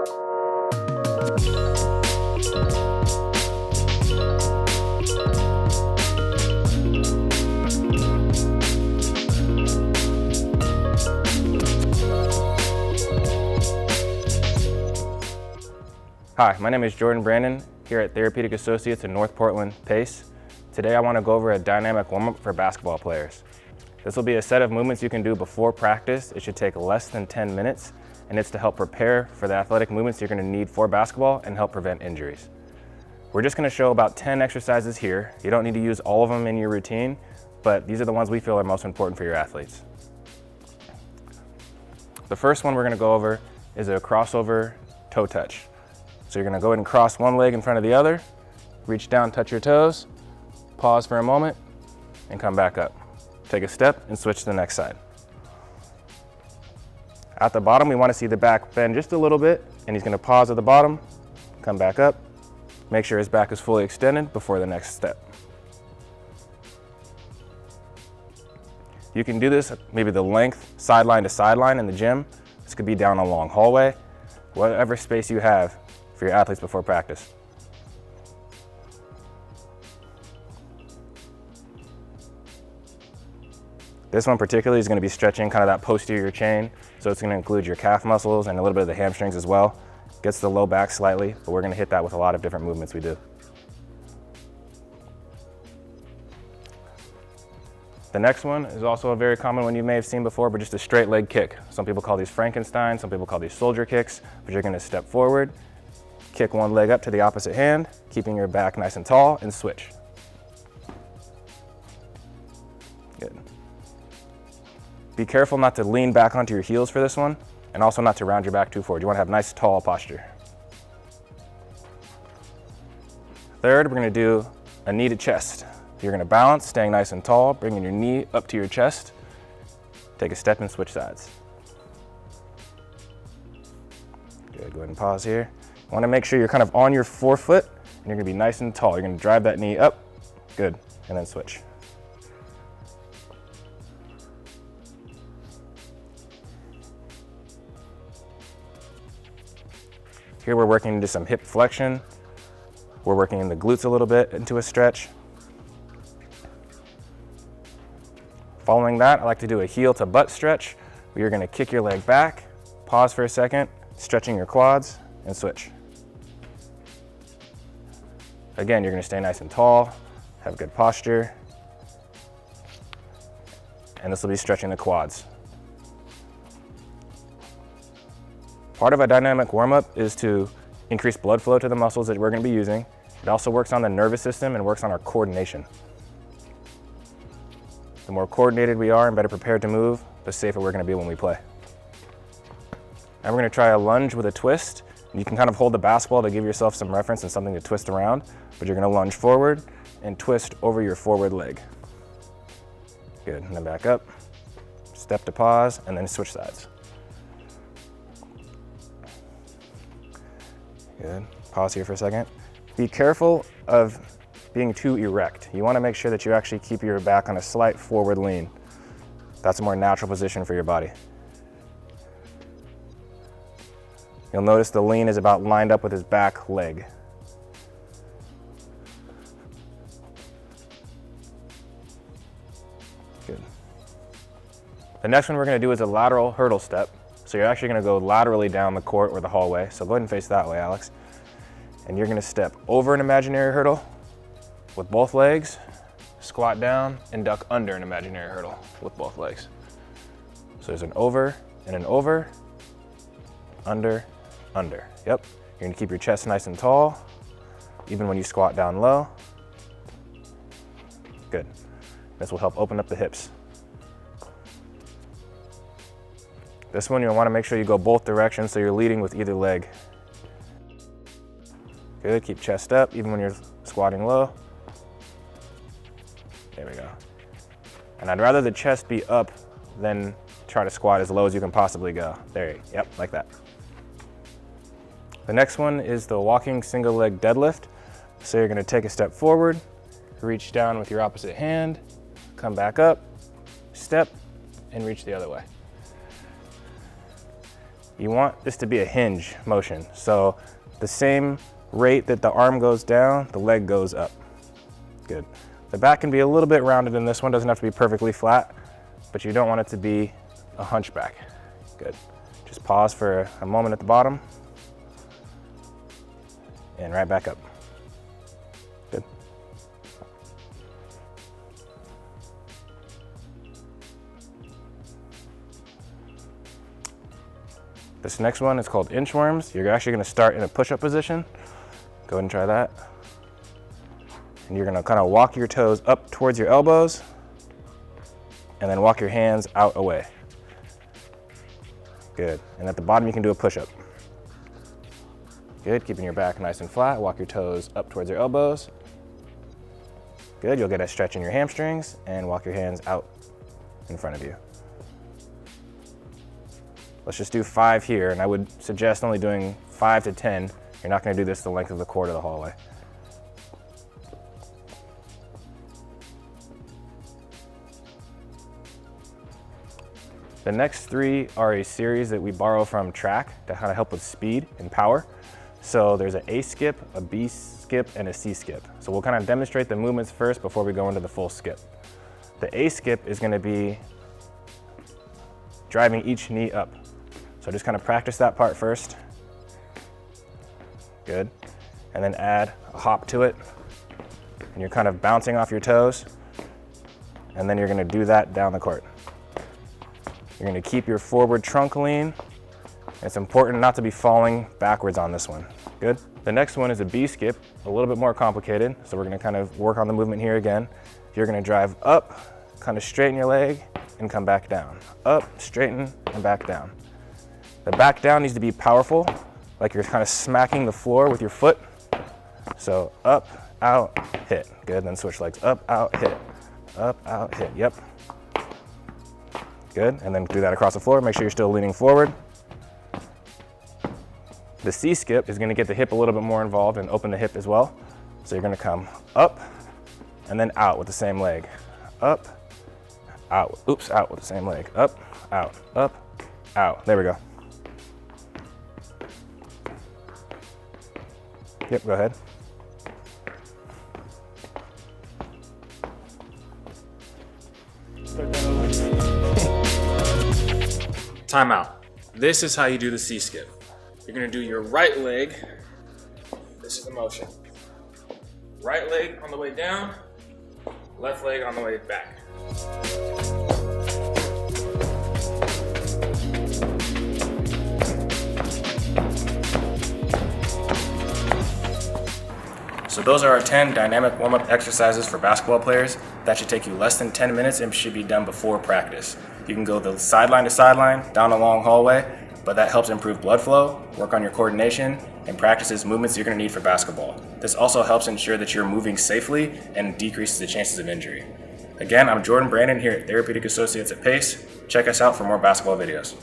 Hi, my name is Jordan Brandon here at Therapeutic Associates in North Portland, PACE. Today I want to go over a dynamic warm-up for basketball players. This will be a set of movements you can do before practice. It should take less than 10 minutes, and it's to help prepare for the athletic movements you're going to need for basketball and help prevent injuries. We're just going to show about 10 exercises here. You don't need to use all of them in your routine, but these are the ones we feel are most important for your athletes. The first one we're going to go over is a crossover toe touch. So you're going to go ahead and cross one leg in front of the other, reach down, touch your toes, pause for a moment, and come back up. Take a step and switch to the next side. At the bottom, we want to see the back bend just a little bit, and he's going to pause at the bottom, come back up, make sure his back is fully extended before the next step. You can do this maybe the length, sideline to sideline in the gym. This could be down a long hallway, whatever space you have for your athletes before practice. This one particularly is going to be stretching kind of that posterior chain, so it's going to include your calf muscles and a little bit of the hamstrings as well. Gets the low back slightly, but we're going to hit that with a lot of different movements we do. The next one is also a very common one you may have seen before, but just a straight leg kick. Some people call these Frankenstein, some people call these soldier kicks, but you're going to step forward, kick one leg up to the opposite hand, keeping your back nice and tall, and switch. Good. Be careful not to lean back onto your heels for this one, and also not to round your back too forward. You want to have nice, tall posture. Third, we're going to do a knee to chest. You're going to balance, staying nice and tall, bringing your knee up to your chest. Take a step and switch sides. Good, go ahead and pause here. You want to make sure you're kind of on your forefoot, and you're going to be nice and tall. You're going to drive that knee up, good, and then switch. Here we're working into some hip flexion. We're working in the glutes a little bit into a stretch. Following that, I like to do a heel to butt stretch, where you're going to kick your leg back, pause for a second, stretching your quads, and switch. Again, you're going to stay nice and tall, have good posture, and this will be stretching the quads. Part of a dynamic warm-up is to increase blood flow to the muscles that we're going to be using. It also works on the nervous system and works on our coordination. The more coordinated we are and better prepared to move, the safer we're going to be when we play. Now we're going to try a lunge with a twist. You can kind of hold the basketball to give yourself some reference and something to twist around, but you're going to lunge forward and twist over your forward leg. Good, and then back up, step to pause, and then switch sides. Good, pause here for a second. Be careful of being too erect. You want to make sure that you actually keep your back on a slight forward lean. That's a more natural position for your body. You'll notice the lean is about lined up with his back leg. Good. The next one we're going to do is a lateral hurdle step. So you're actually going to go laterally down the court or the hallway. So go ahead and face that way, Alex. And you're going to step over an imaginary hurdle with both legs, squat down, and duck under an imaginary hurdle with both legs. So there's an over and an over, under, under. Yep. You're gonna keep your chest nice and tall, even when you squat down low. Good. This will help open up the hips. This one, you'll wanna make sure you go both directions so you're leading with either leg. Good, keep chest up, even when you're squatting low. There we go. And I'd rather the chest be up than try to squat as low as you can possibly go. There you go, yep, like that. The next one is the walking single leg deadlift. So you're gonna take a step forward, reach down with your opposite hand, come back up, step, and reach the other way. you want this to be a hinge motion. So the same rate that the arm goes down, the leg goes up. Good. The back can be a little bit rounded in this one, doesn't have to be perfectly flat, but you don't want it to be a hunchback. Good. Just pause for a moment at the bottom and right back up. Good. This next one is called inchworms. You're actually gonna start in a push-up position. Go ahead and try that. And you're gonna kind of walk your toes up towards your elbows and then walk your hands out away. Good. And at the bottom, you can do a push-up. Good. Keeping your back nice and flat. Walk your toes up towards your elbows. Good. You'll get a stretch in your hamstrings and walk your hands out in front of you. Let's just do 5 here, and I would suggest only doing 5 to 10. You're not going to do this the length of the court or the hallway. The next 3 are a series that we borrow from track to kind of help with speed and power. So there's an A skip, a B skip, and a C skip. So we'll kind of demonstrate the movements first before we go into the full skip. The A skip is going to be driving each knee up. So just kind of practice that part first. Good. And then add a hop to it. And you're kind of bouncing off your toes. And then you're going to do that down the court. You're going to keep your forward trunk lean. It's important not to be falling backwards on this one. Good. The next one is a B skip, a little bit more complicated. So we're going to kind of work on the movement here again. You're going to drive up, kind of straighten your leg, and come back down. Up, straighten, and back down. The back down needs to be powerful, like you're kind of smacking the floor with your foot. So up, out, hit. Good. Then switch legs. Up, out, hit. Up, out, hit. Yep. Good. And then do that across the floor. Make sure you're still leaning forward. The C skip is going to get the hip a little bit more involved and open the hip as well. So you're going to come up and then out with the same leg. Up, out. Oops, out with the same leg. Up, out, out. There we go. Yep, go ahead. Time out. This is how you do the C skip. You're gonna do your right leg. This is the motion. Right leg on the way down, left leg on the way back. So those are our 10 dynamic warm-up exercises for basketball players. That should take you less than 10 minutes and should be done before practice. You can go the sideline to sideline, down a long hallway, but that helps improve blood flow, work on your coordination, and practices movements you're going to need for basketball. This also helps ensure that you're moving safely and decreases the chances of injury. Again, I'm Jordan Brandon here at Therapeutic Associates at Pace. Check us out for more basketball videos.